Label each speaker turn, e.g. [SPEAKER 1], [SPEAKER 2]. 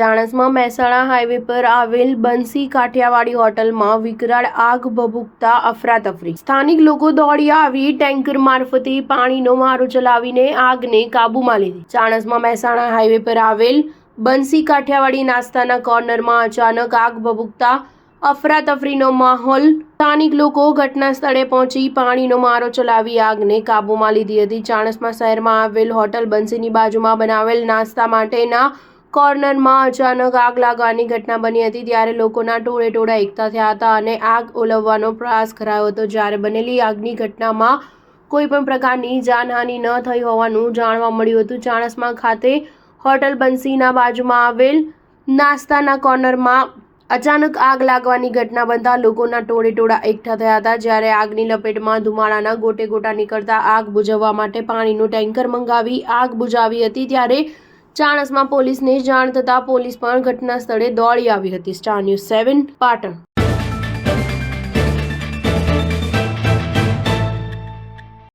[SPEAKER 1] Chanasma Mehsana highway પર આવેલ બંસી કાઠિયાવાડી હોટલમાં વિકરાળ આગ ભભૂકતા અફરાતફરી। સ્થાનિક લોકો દોડી આવી ટેન્કર મારફતે પાણીનો મારો ચલાવીને આગને કાબૂમાં લીધી। ચાણસ્મા મહેસાણા હાઈવે પર આવેલ બંસી કાઠિયાવાડી નાસ્તાના કોર્નરમાં અચાનક આગ ભભૂકતા અફરાતફરીનો માહોલ। સ્થાનિક લોકો ઘટના સ્થળે પહોંચી પાણીનો મારો ચલાવી આગને કાબૂમાં લીધી હતી। ચાણસ્મા શહેરમાં આવેલ હોટલ બંસીની બાજુમાં બનાવેલ નાસ્તા માટેના કોર્નરમાં અચાનક આગ લાગવાની ઘટના બની હતી, ત્યારે લોકોના ટોળેટોળા એકઠા થયા હતા અને આગ ઓલવવાનો પ્રયાસ કરાયો હતો। જ્યારે બનેલી આગની ઘટનામાં કોઈ પણ પ્રકારની જાનહાનિ ન થઈ હોવાનું જાણવા મળ્યું હતું। ચાણસ્મા ખાતે હોટલ બંસીના બાજુમાં આવેલ નાસ્તાના કોર્નરમાં અચાનક આગ લાગવાની ઘટના બનતા લોકોના ટોળેટોળા એકઠા થયા હતા। જ્યારે આગની લપેટમાં ધુમાડાના ગોટે ગોટા નીકળતા આગ બુઝાવવા માટે પાણીનું ટેન્કર મંગાવી આગ બુઝાવી હતી। ત્યારે ચાણસ્મા પોલીસને જાણ થતાં પોલીસ પણ ઘટના સ્થળે દોડી આવી હતી। Star news 7 Patan.